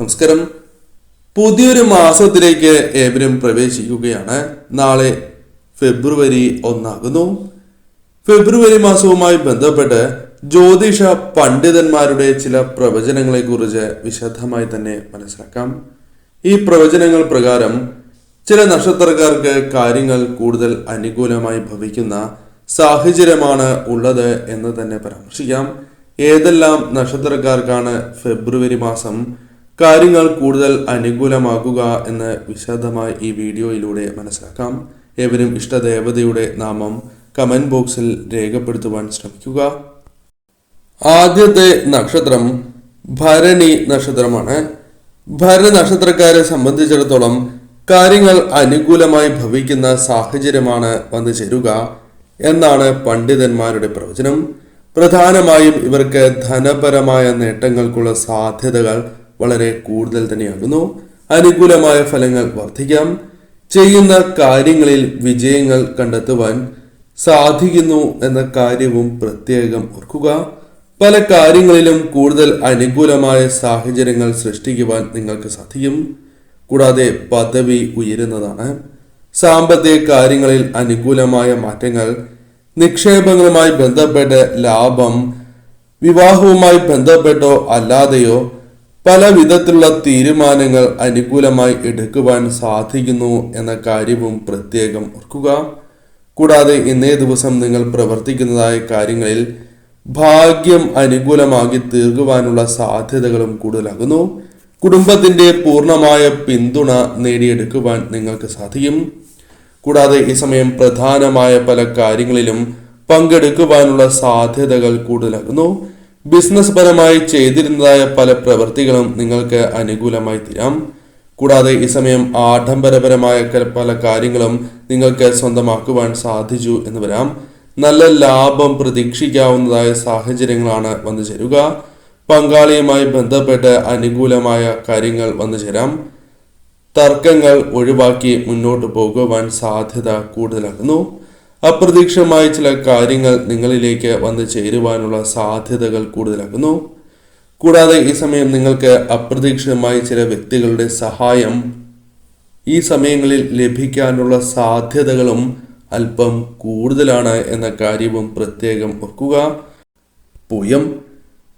നമസ്കാരം. പുതിയൊരു മാസത്തിലേക്ക് ഏവരും പ്രവേശിക്കുകയാണ്. നാളെ ഫെബ്രുവരി 1 ഫെബ്രുവരി മാസവുമായി ബന്ധപ്പെട്ട് ജ്യോതിഷ പണ്ഡിതന്മാരുടെ ചില പ്രവചനങ്ങളെ കുറിച്ച് വിശദമായി തന്നെ മനസ്സിലാക്കാം. ഈ പ്രവചനങ്ങൾ പ്രകാരം ചില നക്ഷത്രക്കാർക്ക് കാര്യങ്ങൾ കൂടുതൽ അനുകൂലമായി ഭവിക്കുന്ന സാഹചര്യമാണ് ഉള്ളത് എന്ന് തന്നെ പരാമർശിക്കാം. ഏതെല്ലാം നക്ഷത്രക്കാർക്കാണ് ഫെബ്രുവരി മാസം കാര്യങ്ങൾ കൂടുതൽ അനുകൂലമാക്കുക എന്ന് വിശദമായി ഈ വീഡിയോയിലൂടെ മനസ്സിലാക്കാം. ഏവരും ഇഷ്ടദേവതയുടെ നാമം കമന്റ് ബോക്സിൽ രേഖപ്പെടുത്തുവാൻ ശ്രമിക്കുക. ആദ്യത്തെ നക്ഷത്രം ഭരണി നക്ഷത്രമാണ്. ഭരണി നക്ഷത്രക്കാരെ സംബന്ധിച്ചിടത്തോളം കാര്യങ്ങൾ അനുകൂലമായി ഭവിക്കുന്ന സാഹചര്യമാണ് വന്നു ചേരുക എന്നാണ് പണ്ഡിതന്മാരുടെ പ്രവചനം. പ്രധാനമായും ഇവർക്ക് ധനപരമായ നേട്ടങ്ങൾക്കുള്ള സാധ്യതകൾ വളരെ കൂടുതൽ തന്നെയാകുന്നു. അനുകൂലമായ ഫലങ്ങൾ വർദ്ധിക്കാം. ചെയ്യുന്ന കാര്യങ്ങളിൽ വിജയങ്ങൾ കണ്ടെത്തുവാൻ സാധിക്കുന്നു എന്ന കാര്യവും പ്രത്യേകം ഓർക്കുക. പല കാര്യങ്ങളിലും കൂടുതൽ അനുകൂലമായ സാഹചര്യങ്ങൾ സൃഷ്ടിക്കുവാൻ നിങ്ങൾക്ക് സാധിക്കും. കൂടാതെ പദവി ഉയരുന്നതാണ്. സാമ്പത്തിക കാര്യങ്ങളിൽ അനുകൂലമായ മാറ്റങ്ങൾ, നിക്ഷേപങ്ങളുമായി ബന്ധപ്പെട്ട് ലാഭം, വിവാഹവുമായി ബന്ധപ്പെട്ടോ അല്ലാതെയോ പല വിധത്തിലുള്ള തീരുമാനങ്ങൾ അനുകൂലമായി എടുക്കുവാൻ സാധിക്കുന്നു എന്ന കാര്യവും പ്രത്യേകം ഓർക്കുക. കൂടാതെ ഇന്നേ ദിവസം നിങ്ങൾ പ്രവർത്തിക്കുന്നതായ കാര്യങ്ങളിൽ ഭാഗ്യം അനുകൂലമാക്കി തീർക്കുവാനുള്ള സാധ്യതകളും കൂടുതലാകുന്നു. കുടുംബത്തിന്റെ പൂർണ്ണമായ പിന്തുണ നേടിയെടുക്കുവാൻ നിങ്ങൾക്ക് സാധിക്കും. കൂടാതെ ഈ സമയം പ്രധാനമായ പല കാര്യങ്ങളിലും പങ്കെടുക്കുവാനുള്ള സാധ്യതകൾ കൂടുതലാകുന്നു. ബിസിനസ് പരമായി ചെയ്തിരുന്നതായ പല പ്രവൃത്തികളും നിങ്ങൾക്ക് അനുകൂലമായി തീരാം. കൂടാതെ ഈ സമയം ആഡംബരപരമായ പല കാര്യങ്ങളും നിങ്ങൾക്ക് സ്വന്തമാക്കുവാൻ സാധിച്ചു എന്ന് വരാം. നല്ല ലാഭം പ്രതീക്ഷിക്കാവുന്നതായ സാഹചര്യങ്ങളാണ് വന്നു ചേരുക. പങ്കാളിയുമായി ബന്ധപ്പെട്ട് അനുകൂലമായ കാര്യങ്ങൾ വന്നു ചേരാം. തർക്കങ്ങൾ ഒഴിവാക്കി മുന്നോട്ട് പോകുവാൻ സാധ്യത കൂടുതലാകുന്നു. അപ്രതീക്ഷിതമായ ചില കാര്യങ്ങൾ നിങ്ങളിലേക്ക് വന്നു ചേരുവാനുള്ള സാധ്യതകൾ കൂടുതലാകുന്നു. കൂടാതെ ഈ സമയം നിങ്ങൾക്ക് അപ്രതീക്ഷിതമായി ചില വ്യക്തികളുടെ സഹായം ഈ സമയങ്ങളിൽ ലഭിക്കാനുള്ള സാധ്യതകളും അല്പം കൂടുതലാണ് എന്ന കാര്യവും പ്രത്യേകം ഓർക്കുക.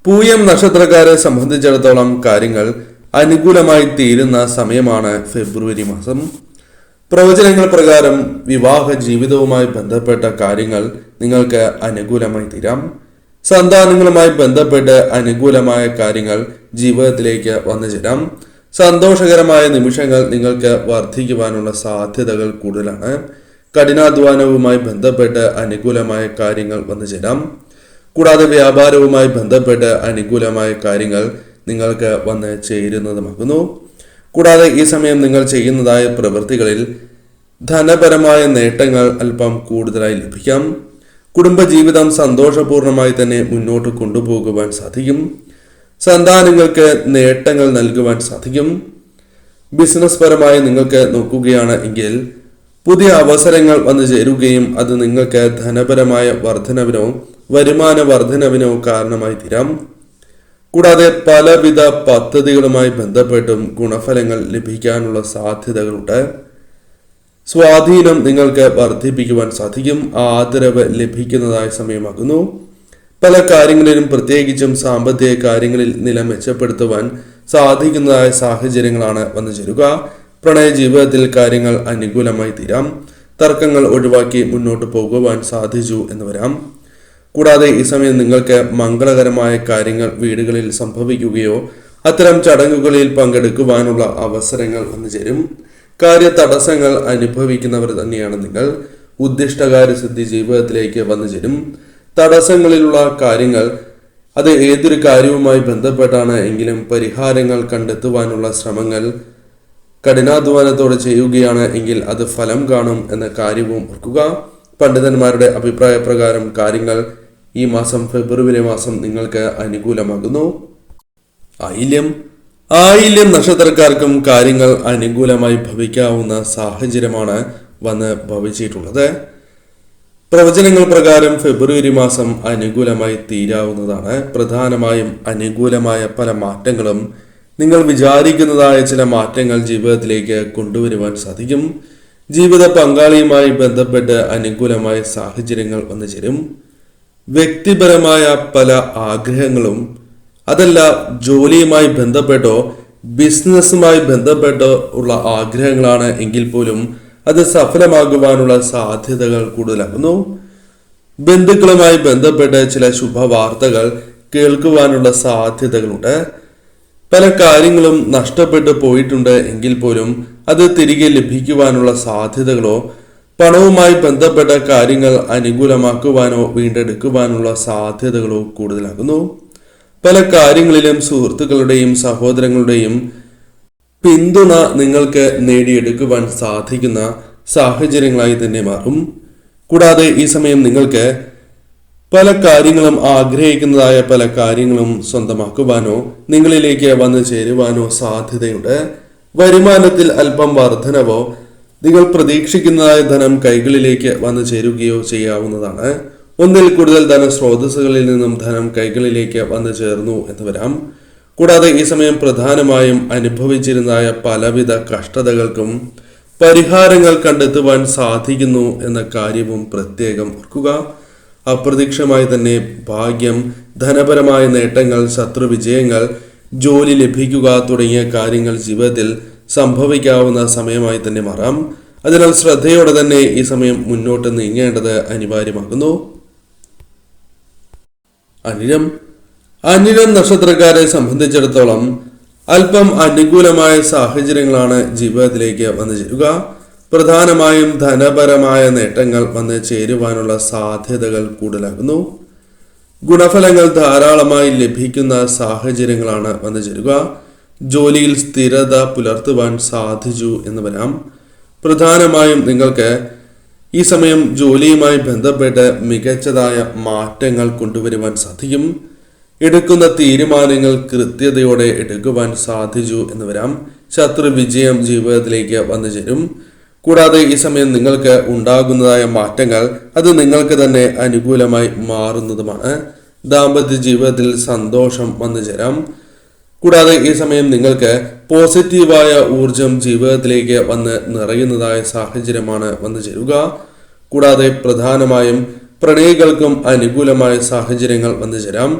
പൂയം നക്ഷത്രക്കാരെ സംബന്ധിച്ചിടത്തോളം കാര്യങ്ങൾ അനുകൂലമായി തീരുന്ന സമയമാണ് ഫെബ്രുവരി മാസം. പ്രവചനങ്ങൾ പ്രകാരം വിവാഹ ജീവിതവുമായി ബന്ധപ്പെട്ട കാര്യങ്ങൾ നിങ്ങൾക്ക് അനുകൂലമായി തീരാം. സന്താനങ്ങളുമായി ബന്ധപ്പെട്ട് അനുകൂലമായ കാര്യങ്ങൾ ജീവിതത്തിലേക്ക് വന്നു ചേരാം. സന്തോഷകരമായ നിമിഷങ്ങൾ നിങ്ങൾക്ക് വർദ്ധിക്കുവാനുള്ള സാധ്യതകൾ കൂടുതലാണ്. കഠിനാധ്വാനവുമായി ബന്ധപ്പെട്ട് അനുകൂലമായ കാര്യങ്ങൾ വന്നു ചേരാം. കൂടാതെ വ്യാപാരവുമായി ബന്ധപ്പെട്ട് അനുകൂലമായ കാര്യങ്ങൾ നിങ്ങൾക്ക് വന്ന് ചേരുന്നതുമാകുന്നു. കൂടാതെ ഈ സമയം നിങ്ങൾ ചെയ്യുന്നതായ പ്രവൃത്തികളിൽ ധനപരമായ നേട്ടങ്ങൾ അല്പം കൂടുതലായി ലഭിക്കാം. കുടുംബജീവിതം സന്തോഷപൂർണമായി തന്നെ മുന്നോട്ട് കൊണ്ടുപോകുവാൻ സാധിക്കും. സന്താനങ്ങൾക്ക് നേട്ടങ്ങൾ നൽകുവാൻ സാധിക്കും. ബിസിനസ് പരമായി നിങ്ങൾക്ക് നോക്കുകയാണ് എങ്കിൽ പുതിയ അവസരങ്ങൾ വന്നു ചേരുകയും അത് നിങ്ങൾക്ക് ധനപരമായ വർധനവിനോ വരുമാന വർധനവിനോ കാരണമായി തീരാം. കൂടാതെ പലവിധ പദ്ധതികളുമായി ബന്ധപ്പെട്ടും ഗുണഫലങ്ങൾ ലഭിക്കാനുള്ള സാധ്യതകളുണ്ട്. സ്വാധീനം നിങ്ങൾക്ക് വർദ്ധിപ്പിക്കുവാൻ സാധിക്കും. ആദരവ് ലഭിക്കുന്നതായ സമയമാകുന്നു. പല കാര്യങ്ങളിലും പ്രത്യേകിച്ചും സാമ്പത്തിക കാര്യങ്ങളിൽ നില മെച്ചപ്പെടുത്തുവാൻ സാധിക്കുന്നതായ സാഹചര്യങ്ങളാണ് വന്നു ചേരുക. പ്രണയ ജീവിതത്തിൽ കാര്യങ്ങൾ അനുകൂലമായി തീരാം. തർക്കങ്ങൾ ഒഴിവാക്കി മുന്നോട്ട് പോകുവാൻ സാധിച്ചു എന്ന് വരാം. കൂടാതെ ഈ സമയം നിങ്ങൾക്ക് മംഗളകരമായ കാര്യങ്ങൾ വീടുകളിൽ സംഭവിക്കുകയോ അത്തരം ചടങ്ങുകളിൽ പങ്കെടുക്കുവാനുള്ള അവസരങ്ങൾ വന്നു ചേരും. കാര്യ തടസ്സങ്ങൾ അനുഭവിക്കുന്നവർ തന്നെയാണ് നിങ്ങൾ. ഉദ്ദിഷ്ടകാര്യസിദ്ധി ജീവിതത്തിലേക്ക് വന്നു ചേരും. തടസ്സങ്ങളിലുള്ള കാര്യങ്ങൾ അത് ഏതൊരു കാര്യവുമായി ബന്ധപ്പെട്ടാണ് എങ്കിലും പരിഹാരങ്ങൾ കണ്ടെത്തുവാനുള്ള ശ്രമങ്ങൾ കഠിനാധ്വാനത്തോടെ ചെയ്യുകയാണ് എങ്കിൽ അത് ഫലം കാണും എന്ന കാര്യവും ഓർക്കുക. പണ്ഡിതന്മാരുടെ അഭിപ്രായ പ്രകാരം കാര്യങ്ങൾ ഈ മാസം ഫെബ്രുവരി മാസം നിങ്ങൾക്ക് അനുകൂലമാകുന്നു. ആയില്യം നക്ഷത്രക്കാർക്കും കാര്യങ്ങൾ അനുകൂലമായി ഭവിക്കാവുന്ന സാഹചര്യമാണ് വന്ന് ഭവിച്ചിട്ടുള്ളത്. പ്രവചനങ്ങൾ പ്രകാരം ഫെബ്രുവരി മാസം അനുകൂലമായി തീരാവുന്നതാണ്. പ്രധാനമായും അനുകൂലമായ പല മാറ്റങ്ങളും നിങ്ങൾ വിചാരിക്കുന്നതായ ചില മാറ്റങ്ങൾ ജീവിതത്തിലേക്ക് കൊണ്ടുവരുവാൻ സാധിക്കും. ജീവിത പങ്കാളിയുമായി ബന്ധപ്പെട്ട് അനുകൂലമായ സാഹചര്യങ്ങൾ വന്നു ചേരും. വ്യക്തിപരമായ പല ആഗ്രഹങ്ങളും, അതല്ല ജോലിയുമായി ബന്ധപ്പെട്ടോ ബിസിനസ്സുമായി ബന്ധപ്പെട്ടോ ഉള്ള ആഗ്രഹങ്ങളാണ് എങ്കിൽ പോലും അത് സഫലമാകുവാനുള്ള സാധ്യതകൾ കൂടുതലാകുന്നു. ബന്ധുക്കളുമായി ബന്ധപ്പെട്ട് ചില ശുഭവാർത്തകൾ കേൾക്കുവാനുള്ള സാധ്യതകളുണ്ട്. പല കാര്യങ്ങളും നഷ്ടപ്പെട്ടു പോയിട്ടുണ്ട് എങ്കിൽ പോലും അത് തിരികെ ലഭിക്കുവാനുള്ള സാധ്യതകളോ പണവുമായി ബന്ധപ്പെട്ട കാര്യങ്ങൾ അനുകൂലമാക്കുവാനോ വീണ്ടെടുക്കുവാനുള്ള സാധ്യതകളോ കൂടുതലാകുന്നു. പല കാര്യങ്ങളിലും സുഹൃത്തുക്കളുടെയും സഹോദരങ്ങളുടെയും പിന്തുണ നിങ്ങൾക്ക് നേടിയെടുക്കുവാൻ സാധിക്കുന്ന സാഹചര്യങ്ങളായി തന്നെ മാറും. കൂടാതെ ഈ സമയം നിങ്ങൾക്ക് പല കാര്യങ്ങളും ആഗ്രഹിക്കുന്നതായ പല കാര്യങ്ങളും സ്വന്തമാക്കുവാനോ നിങ്ങളിലേക്ക് വന്നു ചേരുവാനോ സാധ്യതയുണ്ട്. വരുമാനത്തിൽ അല്പം വർധനവോ നിങ്ങൾ പ്രതീക്ഷിക്കുന്നതായ ധനം കൈകളിലേക്ക് വന്നു ചേരുകയോ ചെയ്യാവുന്നതാണ്. ഒന്നിൽ കൂടുതൽ ധനസ്രോതസ്സുകളിൽ നിന്നും ധനം കൈകളിലേക്ക് വന്നു ചേർന്നു എന്ന് വരാം. കൂടാതെ ഈ സമയം പ്രധാനമായും അനുഭവിച്ചിരുന്നതായ പലവിധ കഷ്ടതകൾക്കും പരിഹാരങ്ങൾ കണ്ടെത്തുവാൻ സാധിക്കുന്നു എന്ന കാര്യവും പ്രത്യേകം ഓർക്കുക. അപ്രതീക്ഷിതമായി തന്നെ ഭാഗ്യം, ധനപരമായ നേട്ടങ്ങൾ, ശത്രുവിജയങ്ങൾ, ജോലി ലഭിക്കുക തുടങ്ങിയ കാര്യങ്ങൾ ജീവിതത്തിൽ സംഭവിക്കാവുന്ന സമയമായി തന്നെ മാറാം. അതിനാൽ ശ്രദ്ധയോടെ തന്നെ ഈ സമയം മുന്നോട്ട് നീങ്ങേണ്ടത് അനിവാര്യമാകുന്നു. അനിഴം നക്ഷത്രക്കാരെ സംബന്ധിച്ചിടത്തോളം അല്പം അനുകൂലമായ സാഹചര്യങ്ങളാണ് ജീവിതത്തിലേക്ക് വന്നു ചേരുക. പ്രധാനമായും ധനപരമായ നേട്ടങ്ങൾ വന്ന് ചേരുവാനുള്ള സാധ്യതകൾ കൂടുതലാകുന്നു. ഗുണഫലങ്ങൾ ധാരാളമായി ലഭിക്കുന്ന സാഹചര്യങ്ങളാണ് വന്നു ചേരുക. ജോലിയിൽ സ്ഥിരത പുലർത്തുവാൻ സാധിച്ചു എന്ന് വരാം. പ്രധാനമായും നിങ്ങൾക്ക് ഈ സമയം ജോലിയുമായി ബന്ധപ്പെട്ട് മികച്ചതായ മാറ്റങ്ങൾ കൊണ്ടുവരുവാൻ സാധിക്കും. എടുക്കുന്ന തീരുമാനങ്ങൾ കൃത്യതയോടെ എടുക്കുവാൻ സാധിച്ചു എന്ന് വരാം. ശത്രു വിജയം ജീവിതത്തിലേക്ക് വന്നു ചേരും. കൂടാതെ ഈ സമയം നിങ്ങൾക്ക് ഉണ്ടാകുന്നതായ മാറ്റങ്ങൾ അത് നിങ്ങൾക്ക് തന്നെ അനുകൂലമായി മാറുന്നതുമാണ്. ദാമ്പത്യ ജീവിതത്തിൽ സന്തോഷം വന്നു ചേരാം. കൂടാതെ ഈ സമയം നിങ്ങൾക്ക് പോസിറ്റീവായ ഊർജം ജീവിതത്തിലേക്ക് വന്ന് നിറയുന്നതായ സാഹചര്യമാണ് വന്നു ചേരുക. കൂടാതെ പ്രധാനമായും പ്രണയികൾക്കും അനുകൂലമായ സാഹചര്യങ്ങൾ വന്നു ചേരാം.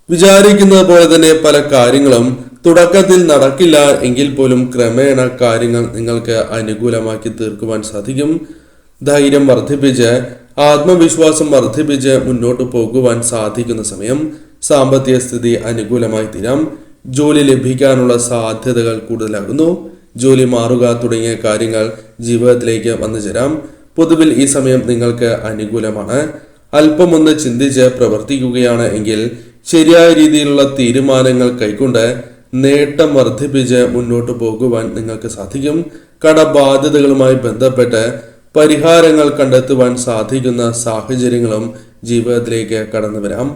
വിചാരിക്കുന്നത് പോലെ തന്നെ പല കാര്യങ്ങളും തുടക്കത്തിൽ നടക്കില്ല എങ്കിൽ പോലും ക്രമേണ കാര്യങ്ങൾ നിങ്ങൾക്ക് അനുകൂലമാക്കി തീർക്കുവാൻ സാധിക്കും. ധൈര്യം വർദ്ധിപ്പിച്ച് ആത്മവിശ്വാസം വർദ്ധിപ്പിച്ച് മുന്നോട്ട് പോകുവാൻ സാധിക്കുന്ന സമയം. സാമ്പത്തിക സ്ഥിതി അനുകൂലമായി തീരാം. ജോലി ലഭിക്കാനുള്ള സാധ്യതകൾ കൂടുതലാകുന്നു. ജോലി മാറുക തുടങ്ങിയ കാര്യങ്ങൾ ജീവിതത്തിലേക്ക് വന്നു ചേരാം. പൊതുവിൽ ഈ സമയം നിങ്ങൾക്ക് അനുകൂലമാണ്. അല്പമൊന്ന് ചിന്തിച്ച് പ്രവർത്തിക്കുകയാണ് എങ്കിൽ ശരിയായ രീതിയിലുള്ള തീരുമാനങ്ങൾ കൈക്കൊണ്ട് നേട്ടം വർദ്ധിപ്പിച്ച് മുന്നോട്ട് പോകുവാൻ നിങ്ങൾക്ക് സാധിക്കും. കടബാധ്യതകളുമായി ബന്ധപ്പെട്ട് പരിഹാരങ്ങൾ കണ്ടെത്തുവാൻ സാധിക്കുന്ന സാഹചര്യങ്ങളും ജീവിതത്തിലേക്ക് കടന്നു വരാം.